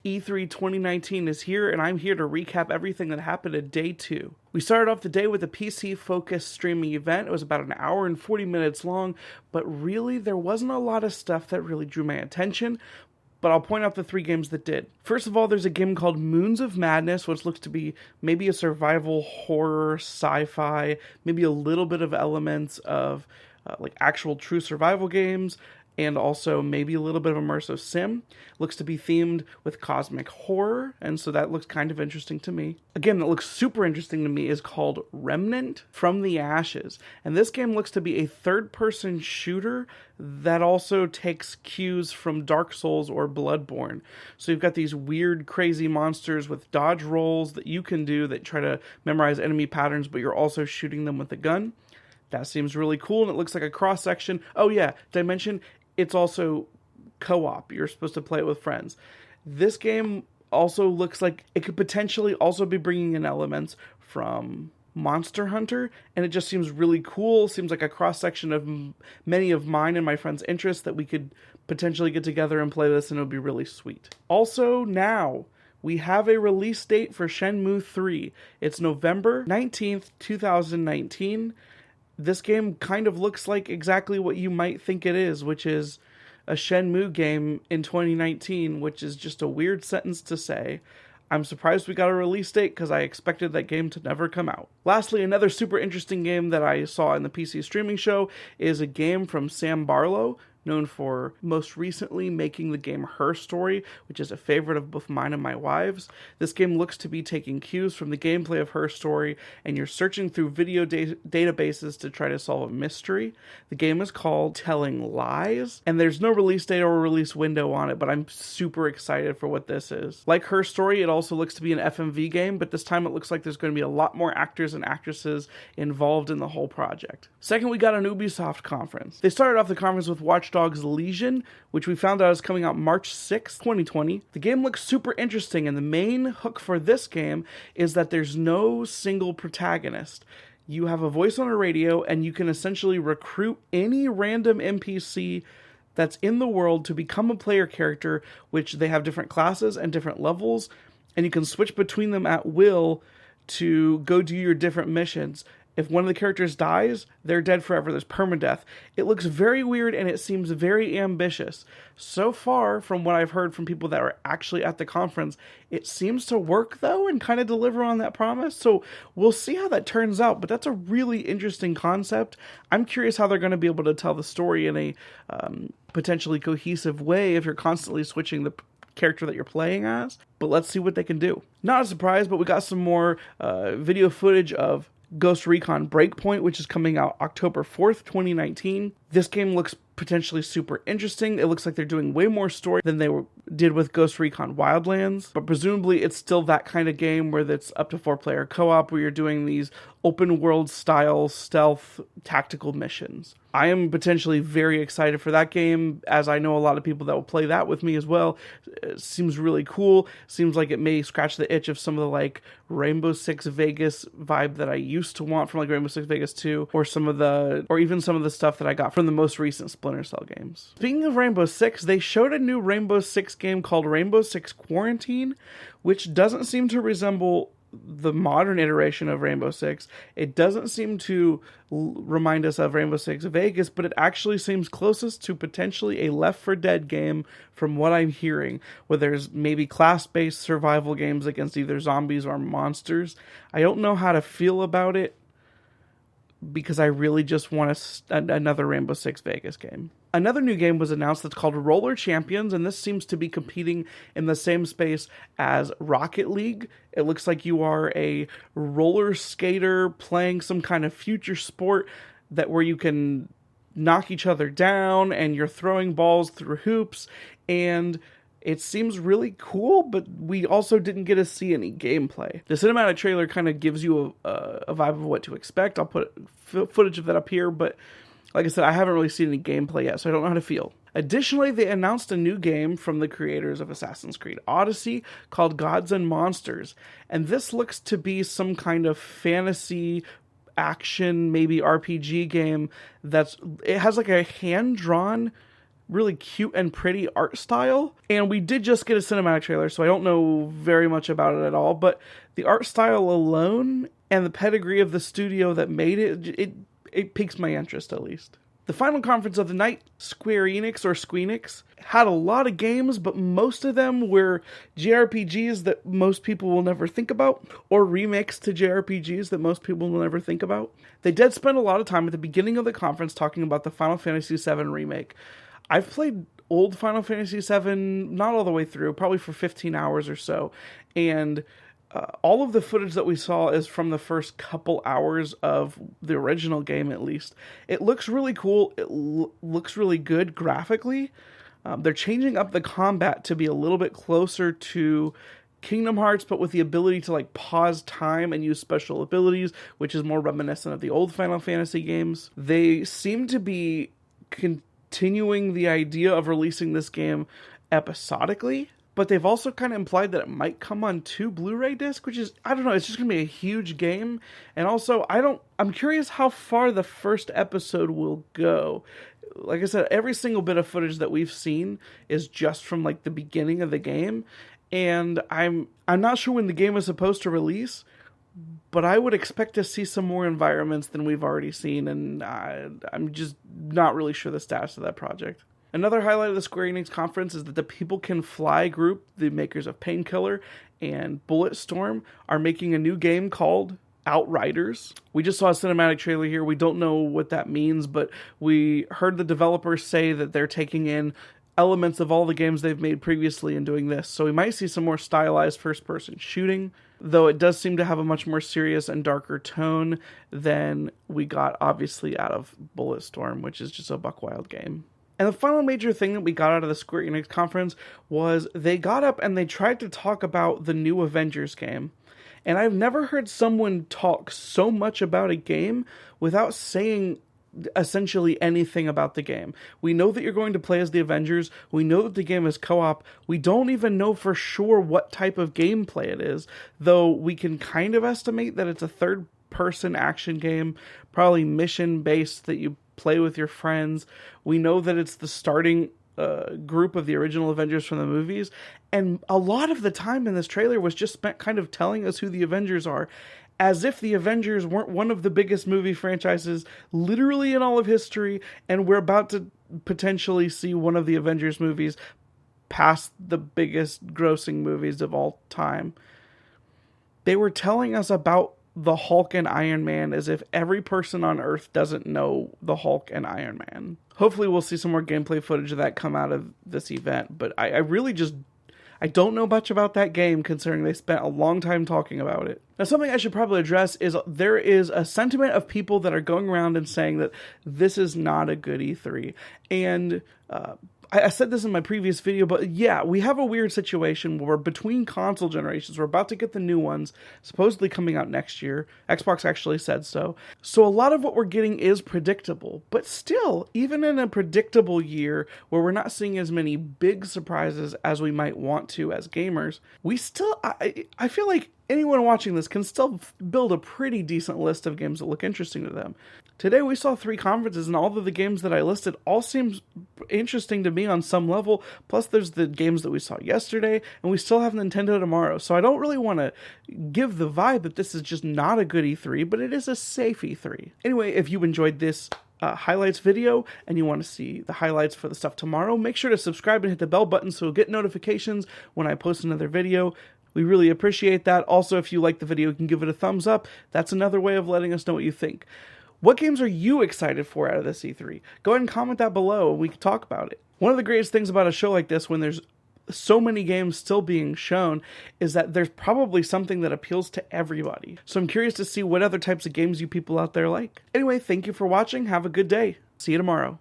E3 2019 is here, and I'm here to recap everything that happened at day 2. We started off the day with a PC-focused streaming event. It was about an hour and 40 minutes long, but really there wasn't a lot of stuff that really drew my attention, but I'll point out the 3 games that did. First of all, there's a game called Moons of Madness, which looks to be maybe a survival horror, sci-fi, maybe a little bit of elements of like actual true survival games, and also maybe a little bit of immersive sim. Looks to be themed with cosmic horror, and so that looks kind of interesting to me. A game that looks super interesting to me is called Remnant from the Ashes, and this game looks to be a third-person shooter that also takes cues from Dark Souls or Bloodborne. So you've got these weird, crazy monsters with dodge rolls that you can do that try to memorize enemy patterns, but you're also shooting them with a gun. That seems really cool, and it looks like a cross-section. Oh yeah, did I mention it's also co-op? You're supposed to play it with friends. This game also looks like it could potentially also be bringing in elements from Monster Hunter, and it just seems really cool. Seems like a cross-section of many of mine and my friends' interests that we could potentially get together and play this, and it would be really sweet. Also, now we have a release date for Shenmue III. It's November 19th, 2019. This game kind of looks like exactly what you might think it is, which is a Shenmue game in 2019, which is just a weird sentence to say. I'm surprised we got a release date because I expected that game to never come out. Lastly, another super interesting game that I saw in the PC streaming show is a game from Sam Barlow, known for most recently making the game Her Story, which is a favorite of both mine and my wife's. This game looks to be taking cues from the gameplay of Her Story, and you're searching through video databases to try to solve a mystery. The game is called Telling Lies, and there's no release date or release window on it, but I'm super excited for what this is. Like Her Story, it also looks to be an FMV game, but this time it looks like there's going to be a lot more actors and actresses involved in the whole project. Second, we got an Ubisoft conference. They started off the conference with Watch Dogs Legion, which we found out is coming out March 6th, 2020. The game looks super interesting, and the main hook for this game is that there's no single protagonist. You have a voice on a radio, and you can essentially recruit any random NPC that's in the world to become a player character, which they have different classes and different levels, and you can switch between them at will to go do your different missions. If one of the characters dies, they're dead forever. There's permadeath. It looks very weird, and it seems very ambitious. So far, from what I've heard from people that are actually at the conference, it seems to work, though, and kind of deliver on that promise. So we'll see how that turns out, but that's a really interesting concept. I'm curious how they're going to be able to tell the story in a potentially cohesive way if you're constantly switching the character that you're playing as. But let's see what they can do. Not a surprise, but we got some more video footage of Ghost Recon Breakpoint, which is coming out October 4th, 2019. This game looks potentially super interesting. It looks like they're doing way more story than they did with Ghost Recon Wildlands, but presumably it's still that kind of game where it's up to 4-player co-op, where you're doing these open world style stealth tactical missions. I am potentially very excited for that game, as I know a lot of people that will play that with me as well. It seems really cool. Seems like it may scratch the itch of some of the like Rainbow Six Vegas vibe that I used to want from like Rainbow Six Vegas 2, or even some of the stuff that I got from the most recent Splinter Cell games. Speaking of Rainbow Six, they showed a new Rainbow Six game called Rainbow Six Quarantine, which doesn't seem to resemble the modern iteration of Rainbow Six. It doesn't seem to remind us of Rainbow Six Vegas, but it actually seems closest to potentially a Left 4 Dead game from what I'm hearing, where there's maybe class-based survival games against either zombies or monsters. I don't know how to feel about it, because I really just want another Rainbow Six Vegas game. Another new game was announced that's called Roller Champions, and this seems to be competing in the same space as Rocket League. It looks like you are a roller skater playing some kind of future sport where you can knock each other down, and you're throwing balls through hoops, and it seems really cool, but we also didn't get to see any gameplay. The cinematic trailer kind of gives you a vibe of what to expect. I'll put footage of that up here, but like I said, I haven't really seen any gameplay yet, so I don't know how to feel. Additionally, they announced a new game from the creators of Assassin's Creed Odyssey called Gods and Monsters, and this looks to be some kind of fantasy action, maybe RPG game it has like a hand-drawn really cute and pretty art style. And we did just get a cinematic trailer, so I don't know very much about it at all. But the art style alone and the pedigree of the studio that made it piques my interest at least. The final conference of the night, Square Enix or Squeenix, had a lot of games, but most of them were JRPGs that most people will never think about, or remakes to JRPGs that most people will never think about. They did spend a lot of time at the beginning of the conference talking about the Final Fantasy VII remake. I've played old Final Fantasy VII, not all the way through, probably for 15 hours or so, and all of the footage that we saw is from the first couple hours of the original game, at least. It looks really cool. It looks really good graphically. They're changing up the combat to be a little bit closer to Kingdom Hearts, but with the ability to pause time and use special abilities, which is more reminiscent of the old Final Fantasy games. They seem to be continuing the idea of releasing this game episodically. But they've also kind of implied that it might come on 2 Blu-ray discs, which is, I don't know, it's just going to be a huge game. And also, I'm curious how far the first episode will go. Like I said, every single bit of footage that we've seen is just from the beginning of the game. And I'm not sure when the game is supposed to release, but I would expect to see some more environments than we've already seen. And I'm just not really sure the status of that project. Another highlight of the Square Enix conference is that the People Can Fly group, the makers of Painkiller and Bulletstorm, are making a new game called Outriders. We just saw a cinematic trailer here. We don't know what that means, but we heard the developers say that they're taking in elements of all the games they've made previously and doing this. So we might see some more stylized first-person shooting, though it does seem to have a much more serious and darker tone than we got, obviously, out of Bulletstorm, which is just a buck-wild game. And the final major thing that we got out of the Square Enix conference was they got up and they tried to talk about the new Avengers game. And I've never heard someone talk so much about a game without saying essentially anything about the game. We know that you're going to play as the Avengers. We know that the game is co-op. We don't even know for sure what type of gameplay it is, though we can kind of estimate that it's a third-person action game, probably mission-based that you play with your friends. We know that it's the starting group of the original Avengers from the movies, and a lot of the time in this trailer was just spent kind of telling us who the Avengers are, as if the Avengers weren't one of the biggest movie franchises literally in all of history, and we're about to potentially see one of the Avengers movies past the biggest grossing movies of all time. They were telling us about the Hulk and Iron Man as if every person on Earth doesn't know the Hulk and Iron Man. Hopefully we'll see some more gameplay footage of that come out of this event, but I really just I don't know much about that game, considering they spent a long time talking about it. Now, something I should probably address is there is a sentiment of people that are going around and saying that this is not a good E3. And I said this in my previous video, but yeah, we have a weird situation where between console generations, we're about to get the new ones, supposedly coming out next year. Xbox actually said so. So a lot of what we're getting is predictable, but still, even in a predictable year where we're not seeing as many big surprises as we might want to as gamers, we still, I feel like anyone watching this can still build a pretty decent list of games that look interesting to them. Today we saw 3 conferences, and all of the games that I listed all seems interesting to me on some level. Plus there's the games that we saw yesterday, and we still have Nintendo tomorrow. So I don't really want to give the vibe that this is just not a good E3, but it is a safe E3. Anyway, if you enjoyed this highlights video and you want to see the highlights for the stuff tomorrow, make sure to subscribe and hit the bell button so you'll get notifications when I post another video. We really appreciate that. Also, if you like the video, you can give it a thumbs up. That's another way of letting us know what you think. What games are you excited for out of this E3? Go ahead and comment that below and we can talk about it. One of the greatest things about a show like this, when there's so many games still being shown, is that there's probably something that appeals to everybody. So I'm curious to see what other types of games you people out there like. Anyway, thank you for watching. Have a good day. See you tomorrow.